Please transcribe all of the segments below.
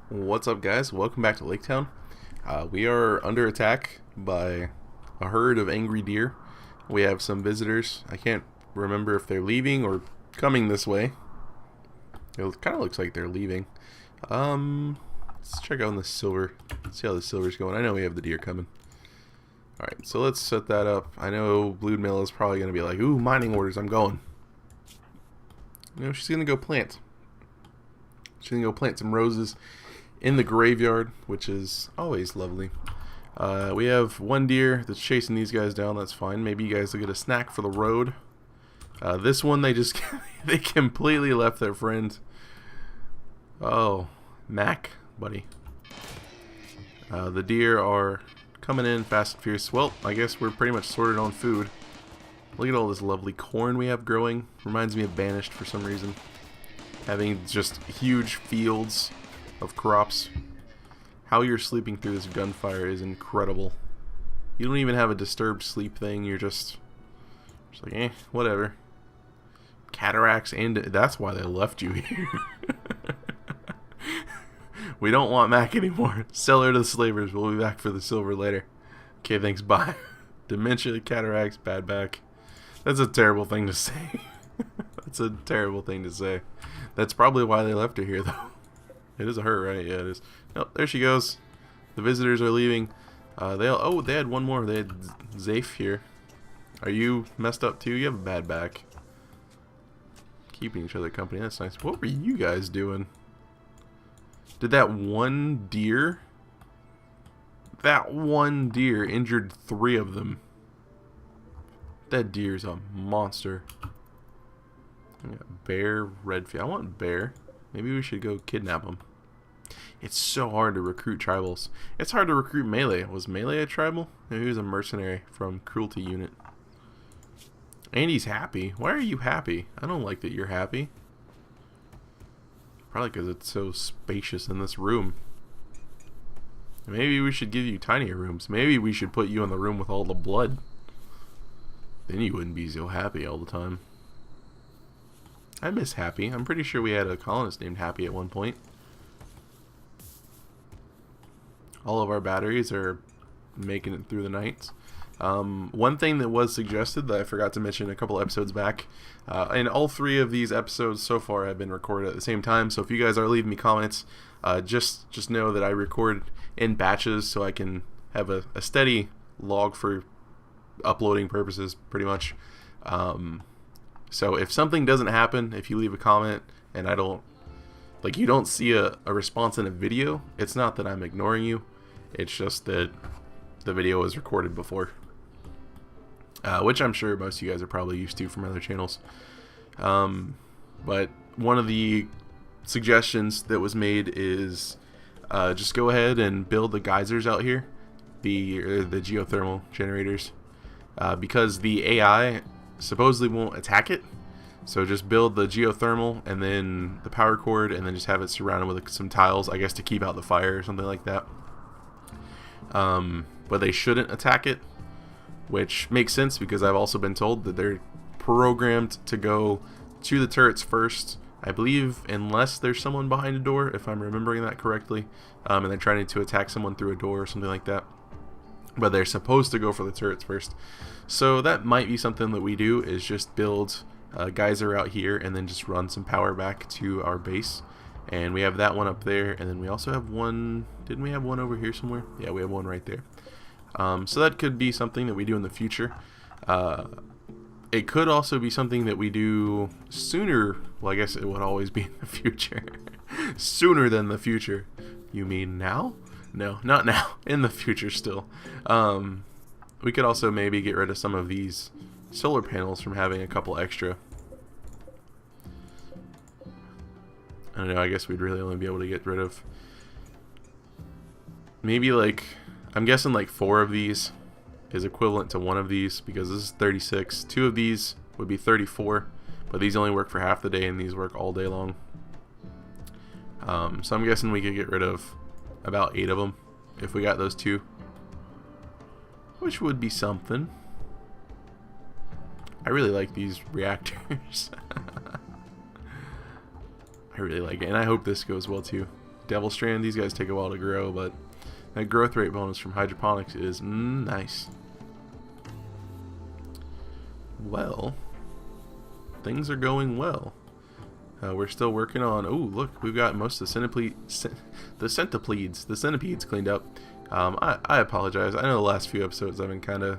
What's up, guys? Welcome back to Lake Town. We are under attack by a herd of angry deer. We have some visitors. I can't remember if they're leaving or coming this way. It kind of looks like they're leaving. Let's check out the silver. See how the silver's going. I know we have the deer coming. Alright, so let's set that up. I know Blue Mill is probably going to be like, ooh, mining orders, I'm going. You know, she's going to go plant. She's going to go plant some roses in the graveyard, which is always lovely. We have one deer that's chasing these guys down. That's fine. Maybe you guys will get a snack for the road. This one, they just they completely left their friend. Oh, Mac, buddy. The deer are coming in fast and fierce. Well, I guess we're pretty much sorted on food. Look at all this lovely corn we have growing. Reminds me of Banished for some reason. Having just huge fields of crops. How you're sleeping through this gunfire is incredible. You don't even have a disturbed sleep thing. You're just like, whatever. Cataracts, and that's why they left you here. We don't want Mac anymore. Sell her to the slavers. We'll be back for the silver later. Okay, thanks, bye. Dementia, cataracts, bad back. That's a terrible thing to say. That's a terrible thing to say. That's probably why they left her here, though. It is a her, right? Yeah, it is. Oh, there she goes. The visitors are leaving. They had one more. They had Zafe here. Are you messed up too? You have a bad back. Keeping each other company. That's nice. What were you guys doing? Did that one deer? That one deer injured 3 of them. That deer's a monster. I got bear, redfield. I want bear. Maybe we should go kidnap him. It's so hard to recruit tribals. It's hard to recruit melee. Was melee a tribal? No, he was a mercenary from Cruelty Unit. And he's happy. Why are you happy? I don't like that you're happy. Probably because it's so spacious in this room. Maybe we should give you tinier rooms. Maybe we should put you in the room with all the blood. Then you wouldn't be so happy all the time. I miss Happy. I'm pretty sure we had a colonist named Happy at one point. All of our batteries are making it through the night. One thing that was suggested that I forgot to mention a couple episodes back, and all 3 of these episodes so far have been recorded at the same time, so if you guys are leaving me comments, just know that I record in batches so I can have a steady log for uploading purposes, pretty much. So if something doesn't happen, if you leave a comment and I don't, like, you don't see a response in a video, it's not that I'm ignoring you, it's just that the video was recorded before. Which I'm sure most of you guys are probably used to from other channels. But one of the suggestions that was made is just go ahead and build the geysers out here, the geothermal generators, because the AI supposedly won't attack it. So just build the geothermal and then the power cord, and then just have it surrounded with some tiles, I guess, to keep out the fire or something like that. But they shouldn't attack it, which makes sense because I've also been told that they're programmed to go to the turrets first, I believe, unless there's someone behind a door, if I'm remembering that correctly, and they're trying to attack someone through a door or something like that. But they're supposed to go for the turrets first. So that might be something that we do, is just build a geyser out here and then just run some power back to our base. And we have that one up there, and then we also have one, didn't we have one over here somewhere? Yeah, we have one right there. So that could be something that we do in the future. It could also be something that we do sooner. Well, I guess it would always be in the future. Sooner than the future. You mean now? No, not now. In the future still. We could also maybe get rid of some of these solar panels from having a couple extra. I don't know, I guess we'd really only be able to get rid of maybe, like, I'm guessing like 4 of these is equivalent to 1 of these, because this is 36. 2 of these would be 34, but these only work for half the day and these work all day long. So I'm guessing we could get rid of about 8 of them if we got those 2, which would be something. I really like these reactors. I really like it, and I hope this goes well too. Devil Strand. These guys take a while to grow, but that growth rate bonus from hydroponics is nice. Well, things are going well. We're still working on. Oh, look, we've got most of the centipedes cleaned up. I apologize. I know the last few episodes I've been kind of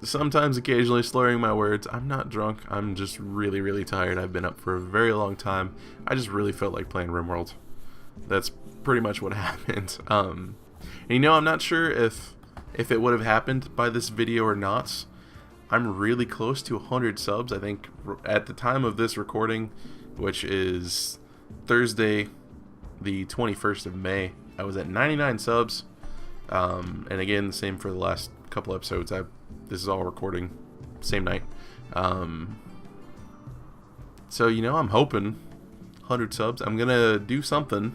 sometimes occasionally slurring my words. I'm not drunk. I'm just really, really tired. I've been up for a very long time. I just really felt like playing RimWorld. That's pretty much what happened. And you know, I'm not sure if it would have happened by this video or not. I'm really close to 100 subs. I think at the time of this recording, which is Thursday, the 21st of May, I was at 99 subs. And again, the same for the last couple episodes. This is all recording same night. So, you know, I'm hoping 100 subs. I'm going to do something.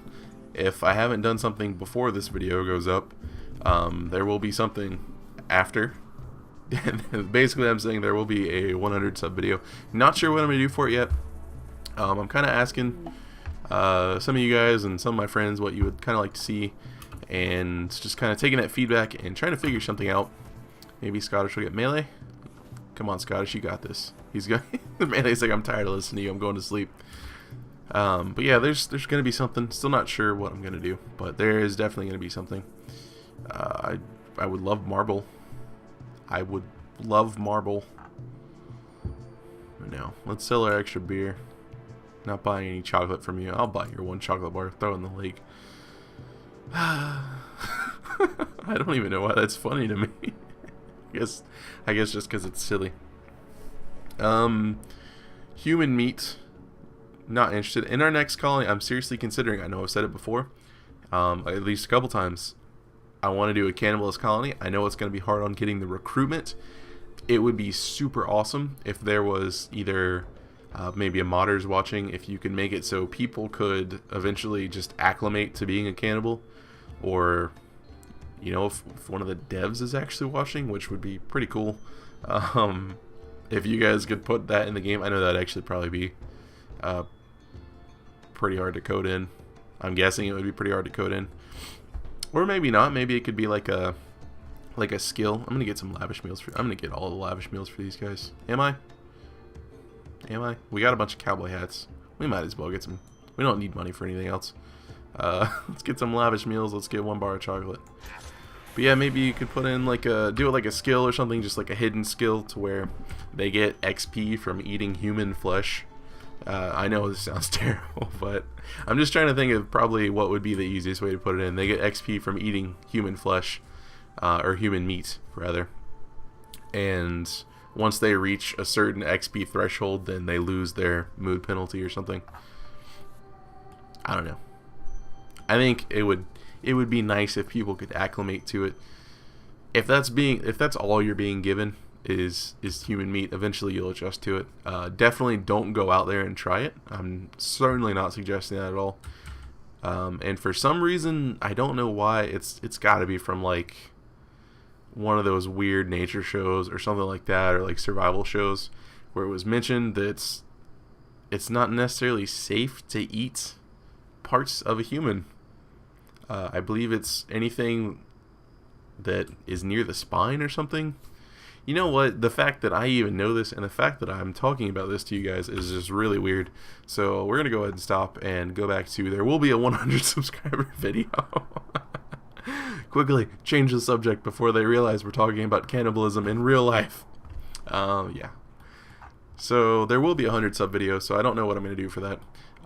If I haven't done something before this video goes up, there will be something after. Basically, I'm saying there will be a 100 sub video. Not sure what I'm going to do for it yet. I'm kind of asking some of you guys and some of my friends what you would kind of like to see, and just kind of taking that feedback and trying to figure something out. Maybe Scottish will get melee. Come on, Scottish, you got this. He's got Melee's like, I'm tired of listening to you. I'm going to sleep. But yeah, there's going to be something. Still not sure what I'm going to do, but there is definitely going to be something. I would love marble. I would love marble. Now, let's sell our extra beer. Not buying any chocolate from you. I'll buy your one chocolate bar. Throw it in the lake. I don't even know why that's funny to me. I guess just because it's silly. Human meat. Not interested. In our next colony, I'm seriously considering, I know I've said it before, at least a couple times, I want to do a cannibalist colony. I know it's going to be hard on getting the recruitment. It would be super awesome if there was either maybe a modders watching, if you could make it so people could eventually just acclimate to being a cannibal, or you know, if one of the devs is actually watching, which would be pretty cool. If you guys could put that in the game, I know that'd actually probably be pretty hard to code in. I'm guessing it would be pretty hard to code in. Or maybe not. Maybe it could be like a skill. I'm gonna get some lavish meals I'm gonna get all the lavish meals for these guys. Am I? We got a bunch of cowboy hats. We might as well get some. We don't need money for anything else. Let's get some lavish meals. Let's get 1 bar of chocolate. But yeah, maybe you could put in like do it like a skill or something, just like a hidden skill to where they get XP from eating human flesh. I know this sounds terrible, but I'm just trying to think of probably what would be the easiest way to put it in. They get XP from eating human flesh, or human meat, rather. And once they reach a certain XP threshold, then they lose their mood penalty or something. I don't know. I think it would be nice if people could acclimate to it. If that's all you're being given is human meat, eventually you'll adjust to it. Definitely don't go out there and try it. I'm certainly not suggesting that at all. And for some reason, I don't know why, it's got to be from like one of those weird nature shows or something like that, or like survival shows, where it was mentioned that it's not necessarily safe to eat parts of a human. I believe it's anything that is near the spine or something. You know what? The fact that I even know this and the fact that I'm talking about this to you guys is just really weird. So we're going to go ahead and stop and go back to, there will be a 100 subscriber video. Quickly change the subject before they realize we're talking about cannibalism in real life. Yeah. So there will be a 100 sub video, so I don't know what I'm going to do for that.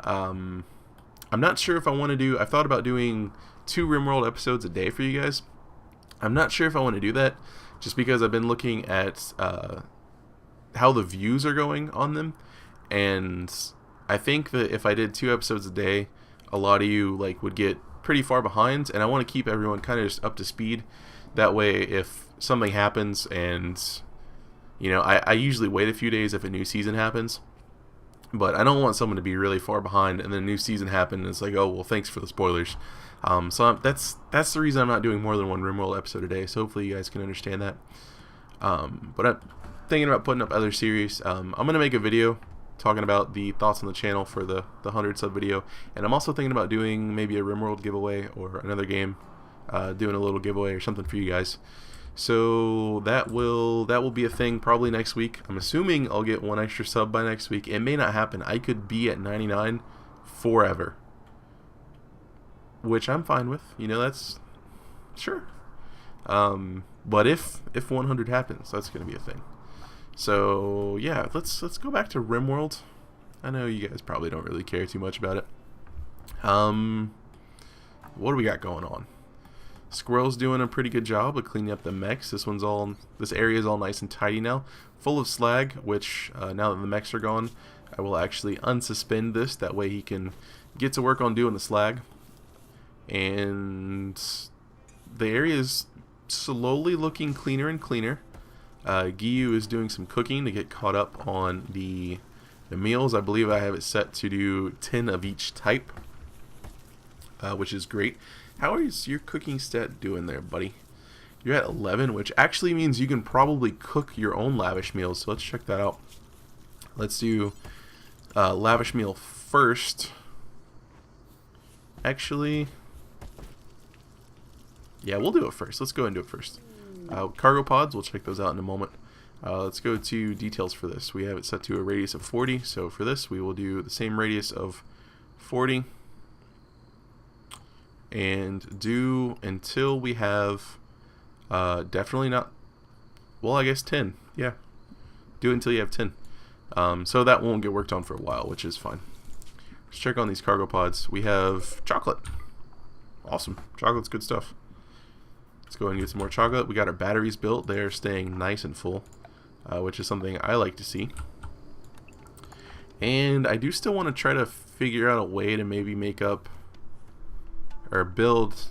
I'm not sure if I want to do, I've thought about doing 2 RimWorld episodes a day for you guys. I'm not sure if I want to do that, just because I've been looking at how the views are going on them, and I think that if I did 2 episodes a day, a lot of you like would get pretty far behind, and I want to keep everyone kind of just up to speed. That way, if something happens, and you know, I usually wait a few days if a new season happens, but I don't want someone to be really far behind and then a new season happen and it's like, oh well, thanks for the spoilers. So that's the reason I'm not doing more than 1 RimWorld episode a day. So hopefully you guys can understand that. But I'm thinking about putting up other series. I'm gonna make a video talking about the thoughts on the channel for the 100 sub video, and I'm also thinking about doing maybe a RimWorld giveaway or another game, doing a little giveaway or something for you guys. So that will be a thing probably next week. I'm assuming I'll get 1 extra sub by next week. It may not happen. I could be at 99 forever, which I'm fine with. You know, that's sure. But if 100 happens, that's gonna be a thing. So yeah, let's go back to RimWorld. I know you guys probably don't really care too much about it. What do we got going on? Squirrel's doing a pretty good job of cleaning up the mechs. This area is all nice and tidy now, full of slag. Which now that the mechs are gone, I will actually unsuspend this. That way he can get to work on doing the slag. And the area is slowly looking cleaner and cleaner. Giyu is doing some cooking to get caught up on the meals. I believe I have it set to do 10 of each type, which is great. How is your cooking stat doing there, buddy? You're at 11, which actually means you can probably cook your own lavish meals. So let's check that out. Let's do lavish meal first. Actually, yeah, we'll do it first. Let's go and do it first. Cargo pods, we'll check those out in a moment. Let's go to details for this. We have it set to a radius of 40, so for this we will do the same radius of 40 and do until we have definitely not, well, I guess 10. Yeah, do it until you have 10. So that won't get worked on for a while, which is fine. Let's check on these cargo pods. We have chocolate. Awesome. Chocolate's good stuff. Let's go and get some more chocolate. We got our batteries built. They're staying nice and full, which is something I like to see. And I do still want to try to figure out a way to maybe make up or build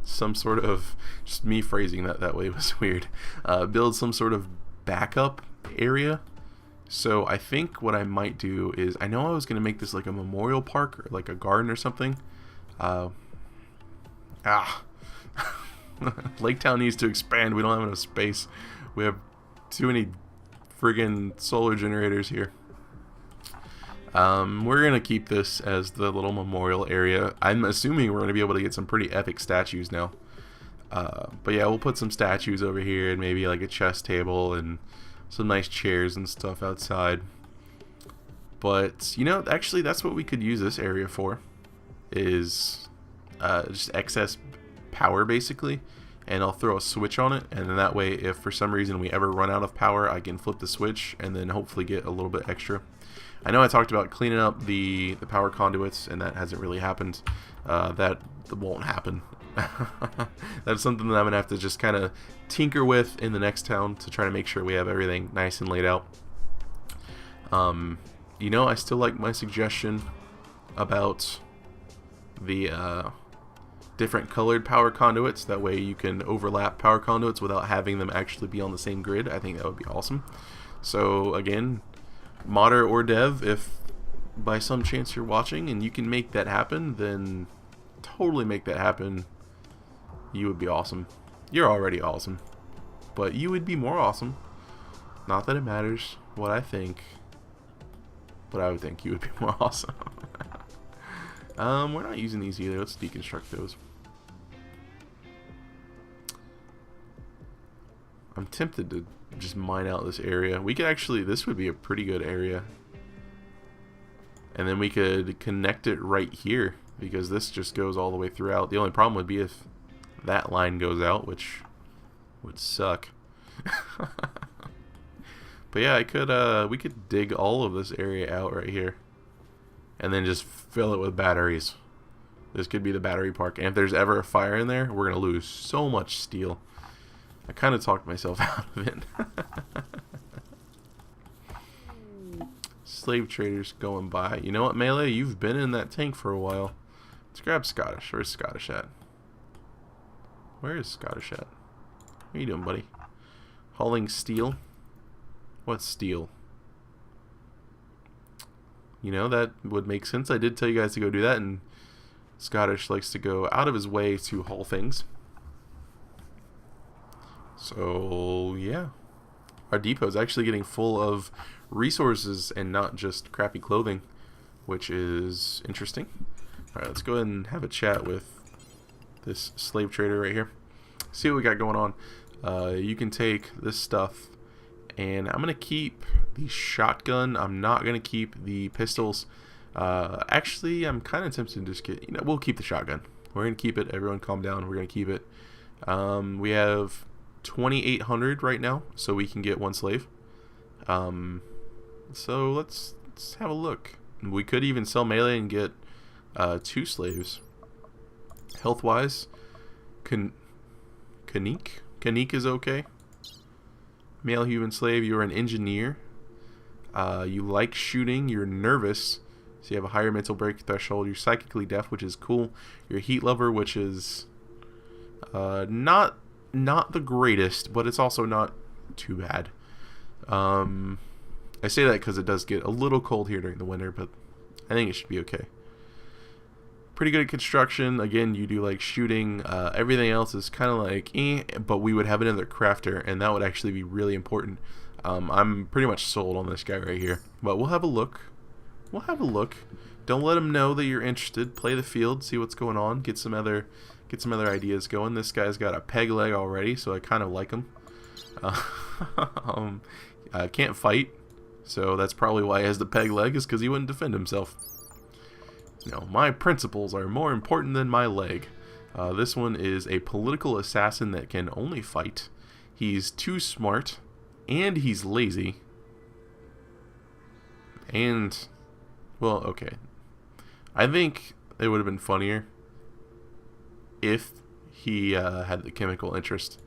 some sort of, just me phrasing that way was weird, build some sort of backup area. So I think what I might do is, I know I was going to make this like a memorial park or like a garden or something. Lake Town needs to expand. We don't have enough space. We have too many friggin' solar generators here. We're gonna keep this as the little memorial area. I'm assuming we're gonna be able to get some pretty epic statues now. But yeah, we'll put some statues over here and maybe like a chess table and some nice chairs and stuff outside. But you know, actually that's what we could use this area for, is just excess power basically, and I'll throw a switch on it, and then that way if for some reason we ever run out of power, I can flip the switch and then hopefully get a little bit extra. I know I talked about cleaning up the power conduits, and that hasn't really happened. That won't happen. That's something that I'm gonna have to just kind of tinker with in the next town to try to make sure we have everything nice and laid out. You know, I still like my suggestion about the different colored power conduits. That way you can overlap power conduits without having them actually be on the same grid. I think that would be awesome. So again, modder or dev, if by some chance you're watching and you can make that happen, then totally make that happen. You would be awesome. You're already awesome, but you would be more awesome. Not that it matters what I think, but I would think you would be more awesome. We're not using these either. Let's deconstruct those. I'm tempted to just mine out this area. We could actually, this would be a pretty good area. And then we could connect it right here, because this just goes all the way throughout. The only problem would be if that line goes out, which would suck. But yeah, I could we could dig all of this area out right here and then just fill it with batteries. This could be the battery park, and if there's ever a fire in there, we're gonna lose so much steel. I kind of talked myself out of it. Slave traders going by. You know what, Melee? You've been in that tank for a while. Let's grab Scottish. Where's Scottish at? Where is Scottish at? What are you doing, buddy? Hauling steel? What's steel? You know, that would make sense. I did tell you guys to go do that, and Scottish likes to go out of his way to haul things. So, yeah. Our depot is actually getting full of resources and not just crappy clothing, which is interesting. Alright, let's go ahead and have a chat with this slave trader right here. See what we got going on. You can take this stuff, and I'm going to keep the shotgun. I'm not going to keep the pistols. Actually, I'm kind of tempted to just get, we'll keep the shotgun. We're going to keep it. Everyone calm down. We're going to keep it. We have 2,800 right now, so we can get one slave. So let's have a look. We could even sell melee and get 2 slaves. Health-wise, Kanik is okay. Male human slave, you're an engineer. You like shooting, you're nervous, so you have a higher mental break threshold. You're psychically deaf, which is cool. You're a heat lover, which is not the greatest, but it's also not too bad. I say that because it does get a little cold here during the winter, but I think it should be okay. Pretty good at construction. Again, you do like shooting. Everything else is kind of like but we would have another crafter, and that would actually be really important. I'm pretty much sold on this guy right here, but we'll have a look. Don't let him know that you're interested. Play the field, see what's going on, get some other ideas going. This guy's got a peg leg already, so I kind of like him. Can't fight, so that's probably why he has the peg leg, is because he wouldn't defend himself. My principles are more important than my leg. This one is a political assassin that can only fight. He's too smart, and he's lazy. And, well, okay. I think it would have been funnier if he had the chemical interest.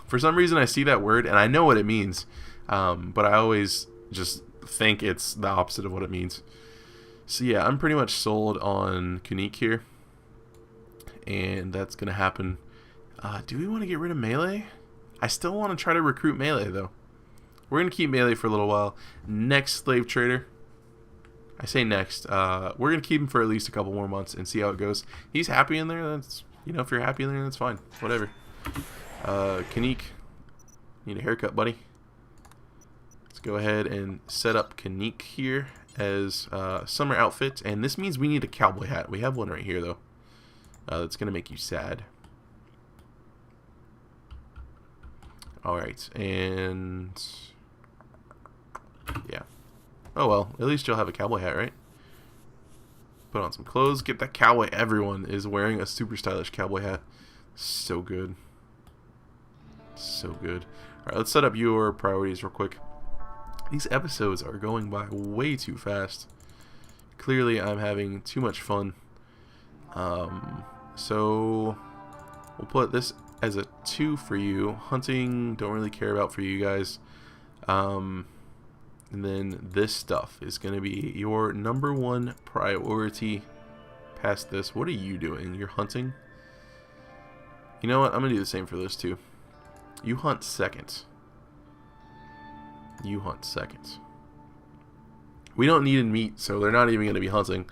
For some reason, I see that word, and I know what it means, but I always just think it's the opposite of what it means. So yeah, I'm pretty much sold on Kanik here, and that's going to happen. Do we want to get rid of melee? I still want to try to recruit melee, though. We're going to keep melee for a little while. Next slave trader. I say next. We're going to keep him for at least a couple more months and see how it goes. He's happy in there. That's, if you're happy in there, that's fine. Whatever. Kanik, need a haircut, buddy. Let's go ahead and set up Kanik here as summer outfit, and this means we need a cowboy hat. We have one right here, though. That's gonna make you sad. Alright, and yeah. Oh well, at least you'll have a cowboy hat, right? Put on some clothes, get that cowboy. Everyone is wearing a super stylish cowboy hat. So good. So good. Alright, let's set up your priorities real quick. These episodes are going by way too fast. Clearly, I'm having too much fun. So we'll put this as a 2 for you. Hunting, don't really care about for you guys. And then this stuff is going to be your #1 priority. Past this, what are you doing? You're hunting? You know what? I'm going to do the same for this too. You hunt second. You hunt second. We don't need meat, so they're not even going to be hunting.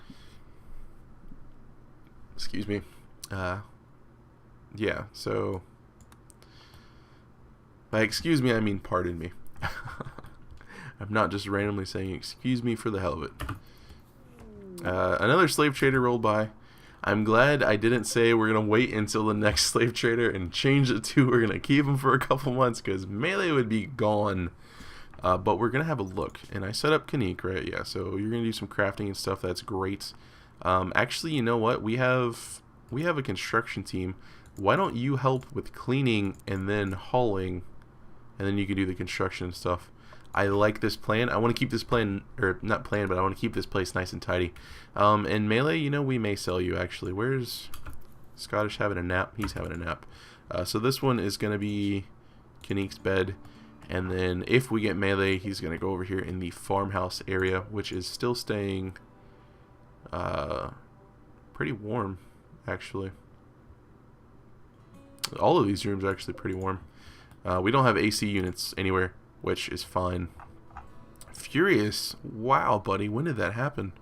Excuse me. Yeah, so by excuse me, I mean pardon me. I'm not just randomly saying excuse me for the hell of it. Another slave trader rolled by. I'm glad I didn't say we're going to wait until the next slave trader and change it to we're going to keep him for a couple months, because melee would be gone. But we're going to have a look. And I set up Kanik, right? Yeah, so you're going to do some crafting and stuff. That's great. Actually, you know what? We have a construction team. Why don't you help with cleaning and then hauling, and then you can do the construction stuff. I like this plan. I want to keep this plan, or not plan, but I want to keep this place nice and tidy. And melee, we may sell you, actually. Where's Scottish having a nap? He's having a nap. So this one is going to be Kanik's bed. And then if we get melee, he's going to go over here in the farmhouse area, which is still staying pretty warm, actually. All of these rooms are actually pretty warm. We don't have AC units anywhere, which is fine. Furious. Wow, buddy. When did that happen?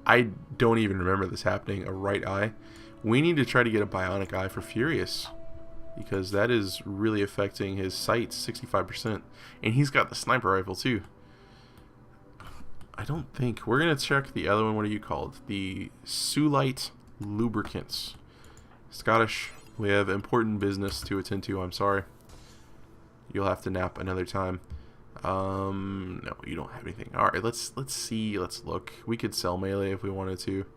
I don't even remember this happening. A right eye. We need to try to get a bionic eye for Furious, because that is really affecting his sight, 65%. And he's got the sniper rifle too. I don't think. We're going to check the other one. What are you called? The Sulite Lubricants. Scottish. We have important business to attend to. I'm sorry. You'll have to nap another time. No, you don't have anything. Alright, let's see. Let's look. We could sell melee if we wanted to.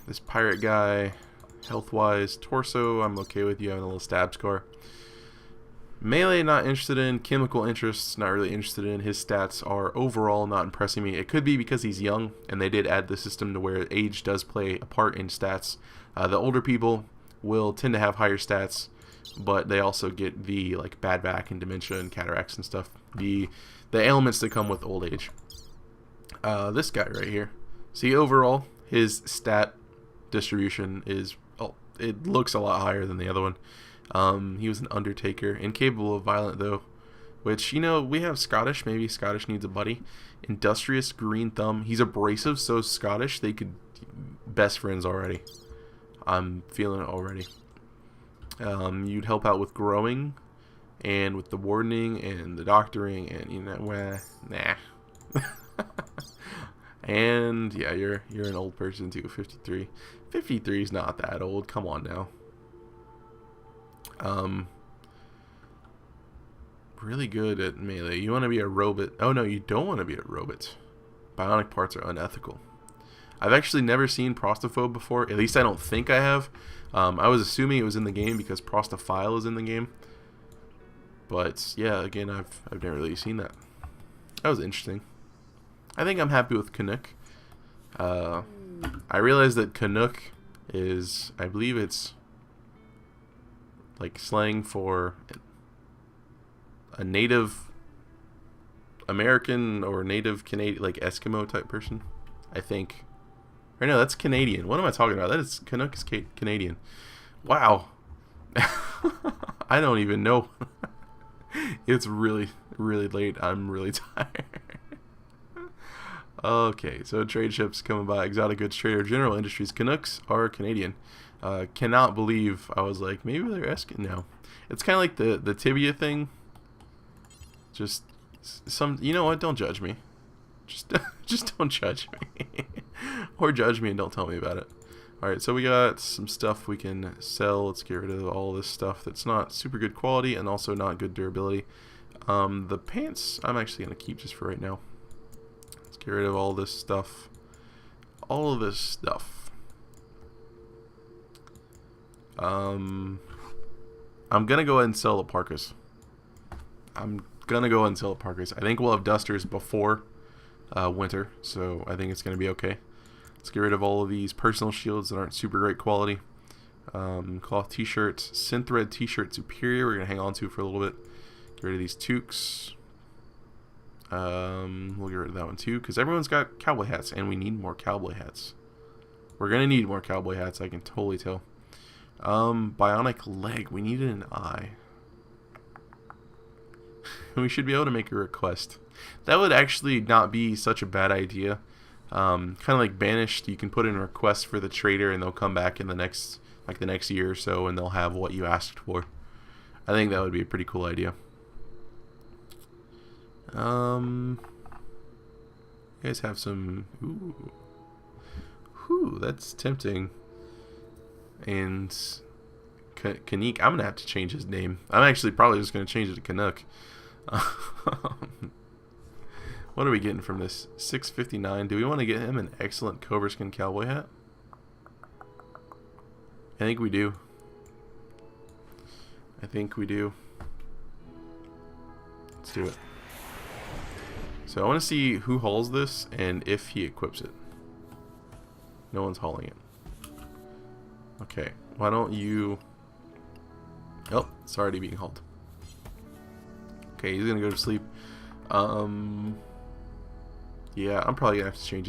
This pirate guy, health-wise, torso, I'm okay with you having a little stab scar. Melee, not interested in. Chemical interests, not really interested in. His stats are overall not impressing me. It could be because he's young, and they did add the system to where age does play a part in stats. The older people will tend to have higher stats, but they also get the like bad back and dementia and cataracts and stuff. The ailments that come with old age. This guy right here. See, overall, his stat distribution is, oh, it looks a lot higher than the other one. He was an Undertaker, incapable of violent though, which, you know, we have Scottish. Maybe Scottish needs a buddy. Industrious, green thumb. He's abrasive, so Scottish. They could best friends already. I'm feeling it already. You'd help out with growing, and with the wardening and the doctoring, and you know, nah. And yeah, you're an old person too. 53. 53 is not that old. Come on now. Really good at melee. You want to be a robot. Oh no, you don't want to be a robot. Bionic parts are unethical. I've actually never seen Prostaphobe before. At least I don't think I have. I was assuming it was in the game because Prostophile is in the game. But yeah, again, I've never really seen that. That was interesting. I think I'm happy with Canuck. I realized that Canuck is, I believe it's like slang for a Native American or Native Canadian, like Eskimo type person, I think. Or no, that's Canadian. What am I talking about? That is, Canuck is Canadian. Wow. I don't even know. It's really, really late. I'm really tired. Okay, so trade ships coming by. Exotic goods trader, general industries. Canucks are Canadian. Cannot believe I was like, maybe they're Eskimo. No. It's kind of like the tibia thing. Just some, you know what? Don't judge me. Just don't judge me. Or judge me and don't tell me about it. Alright, so we got some stuff we can sell. Let's get rid of all this stuff that's not super good quality and also not good durability. The pants, I'm actually going to keep just for right now. Let's get rid of all this stuff. All of this stuff. I'm going to go ahead and sell the parkas. I think we'll have dusters before winter, so I think it's going to be okay. Let's get rid of all of these personal shields that aren't super great quality. Cloth t-shirts, synth red t-shirt superior, we're going to hang on to for a little bit. Get rid of these toques. We'll get rid of that one too, because everyone's got cowboy hats, and we need more cowboy hats. We're going to need more cowboy hats, I can totally tell. Bionic leg, we needed an eye. We should be able to make a request. That would actually not be such a bad idea. Kind of like Banished, you can put in a request for the trader and they'll come back in the next year or so and they'll have what you asked for. I think that would be a pretty cool idea. You guys have some, ooh, that's tempting. And Kanik, I'm gonna have to change his name. I'm actually probably just gonna change it to Canuck. What are we getting from this? 659. Do we want to get him an excellent Cobra Skin cowboy hat? I think we do. Let's do it. So I want to see who hauls this and if he equips it. No one's hauling it. Okay, why don't you... Oh, it's already being hauled. Okay, he's gonna go to sleep. Yeah, I'm probably gonna have to change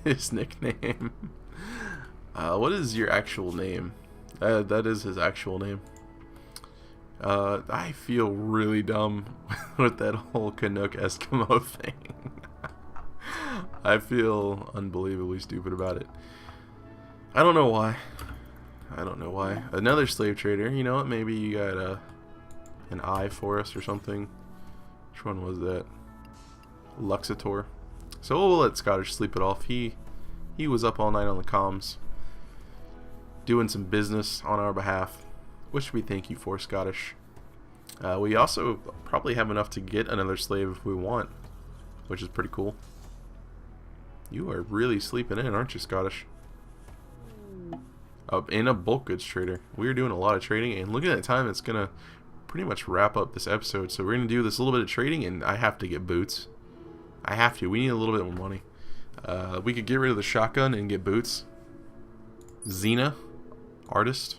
his nickname. What is your actual name? That is his actual name. I feel really dumb with that whole Canuck Eskimo thing. I feel unbelievably stupid about it. I don't know why. Another slave trader. You know what? Maybe you got an eye for us or something. Which one was that? Luxator. So we'll let Scottish sleep it off. He was up all night on the comms, doing some business on our behalf, which we thank you for, Scottish. We also probably have enough to get another slave if we want, which is pretty cool. You are really sleeping in, aren't you, Scottish? In a bulk goods trader. We're doing a lot of trading, and looking at the time, it's gonna pretty much wrap up this episode. So we're gonna do this little bit of trading, and I have to get boots. I have to. We need a little bit more money. We could get rid of the shotgun and get boots. Xena, artist.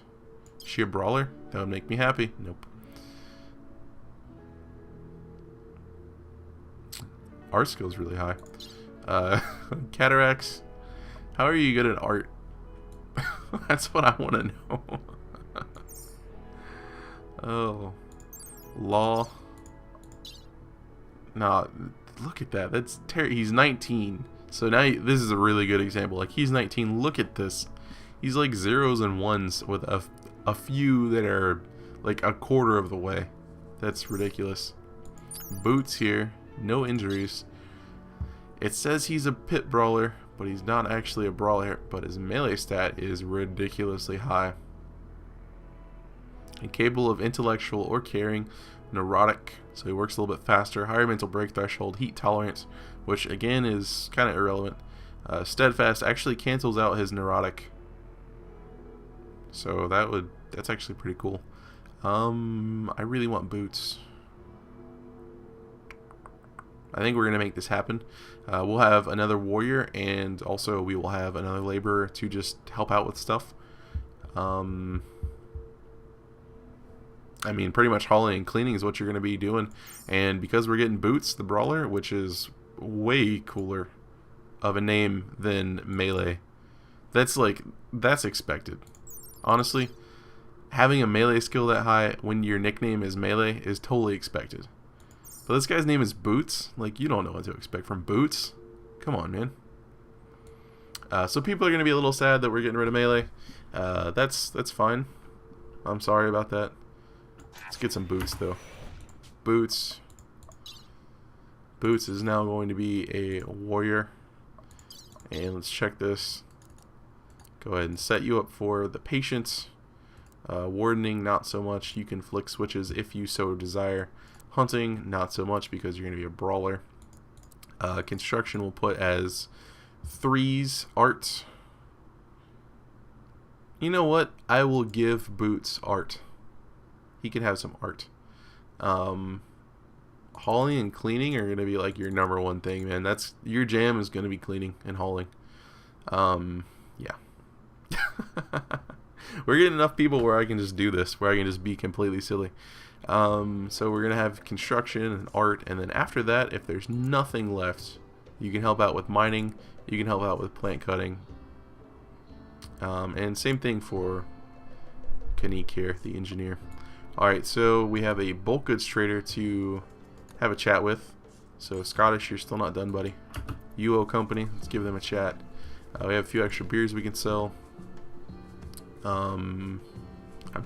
Is she a brawler? That would make me happy. Nope. Art skill's really high. Cataracts. How are you good at art? That's what I want to know. Oh. Law. Nah, look at that. That's he's 19. So now this is a really good example. Like, he's 19. Look at this. He's like zeros and ones with a few that are like a quarter of the way. That's ridiculous. Boots here. No injuries. It says he's a pit brawler, but he's not actually a brawler, but his melee stat is ridiculously high. Incapable of intellectual or caring, neurotic, so he works a little bit faster, higher mental break threshold, heat tolerance, which again is kind of irrelevant. Steadfast actually cancels out his neurotic, so that's actually pretty cool. I really want boots. I think we're going to make this happen. We'll have another warrior, and also we will have another laborer to just help out with stuff. I mean, pretty much hauling and cleaning is what you're going to be doing. And because we're getting Boots, the brawler, which is way cooler of a name than Melee, that's expected. Honestly, having a melee skill that high when your nickname is Melee is totally expected. But this guy's name is Boots. Like, you don't know what to expect from Boots. Come on, man. So people are going to be a little sad that we're getting rid of Melee. That's fine. I'm sorry about that. Let's get some Boots, though. Boots. Boots is now going to be a warrior. And let's check this. Go ahead and set you up for the Patience. Wardening, not so much. You can flick switches if you so desire. Hunting, not so much because you're going to be a brawler. Construction we'll put as 3s. Art. You know what? I will give Boots art. He can have some art. Hauling and cleaning are going to be like your #1 thing, man. That's your jam is going to be cleaning and hauling. Yeah. We're getting enough people where I can just do this, where I can just be completely silly. So we're going to have construction and art, and then after that, if there's nothing left, you can help out with mining, you can help out with plant cutting. And same thing for Kanik here, the engineer. Alright, so we have a bulk goods trader to have a chat with. So Scottish, you're still not done, buddy. UO company, let's give them a chat. We have a few extra beers we can sell. I'm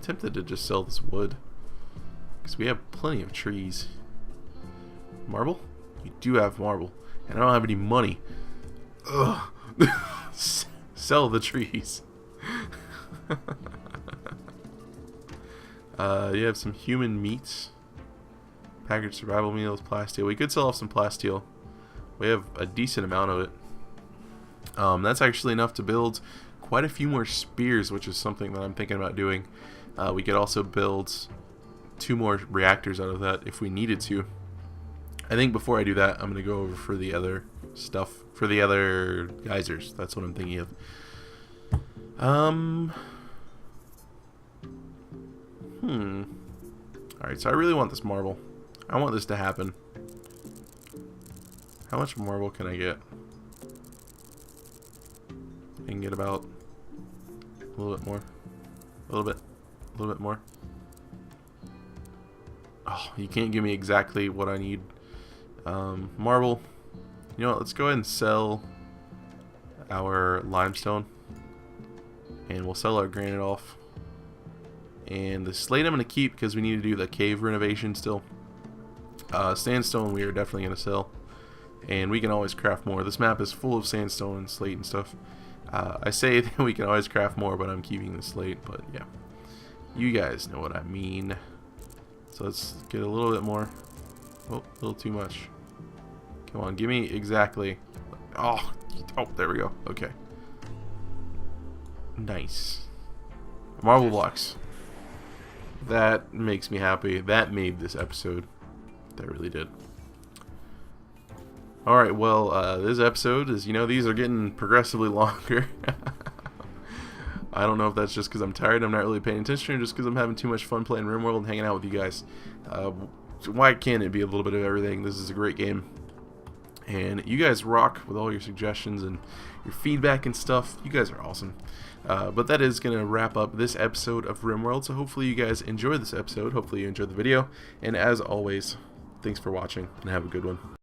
tempted to just sell this wood, because we have plenty of trees. Marble? We do have marble. And I don't have any money. Ugh. Sell the trees. You have some human meats. Packaged survival meals, plasteel. We could sell off some plasteel. We have a decent amount of it. That's actually enough to build quite a few more spears, which is something that I'm thinking about doing. We could also build 2 more reactors out of that if we needed to. I think before I do that, I'm going to go over for the other stuff, for the other geysers. That's what I'm thinking of. Alright, so I really want this marble. I want this to happen. How much marble can I get? I can get about a little bit more. A little bit more. Oh, you can't give me exactly what I need. Marble. You know what, let's go ahead and sell our limestone. And we'll sell our granite off. And the slate I'm going to keep because we need to do the cave renovation still. Sandstone we are definitely going to sell. and we can always craft more. This map is full of sandstone and slate and stuff. I say that we can always craft more, but I'm keeping the slate, but yeah. You guys know what I mean. So let's get a little bit more. Oh, a little too much. Come on, give me exactly. Oh, there we go. Okay. Nice. Marble blocks. That makes me happy. That made this episode. That really did. Alright, well, this episode is, these are getting progressively longer. I don't know if that's just because I'm tired, I'm not really paying attention, or just because I'm having too much fun playing RimWorld and hanging out with you guys. Why can't it be a little bit of everything? This is a great game. And you guys rock with all your suggestions and your feedback and stuff. You guys are awesome. But that is going to wrap up this episode of RimWorld. So hopefully you guys enjoyed this episode. Hopefully you enjoyed the video. And as always, thanks for watching and have a good one.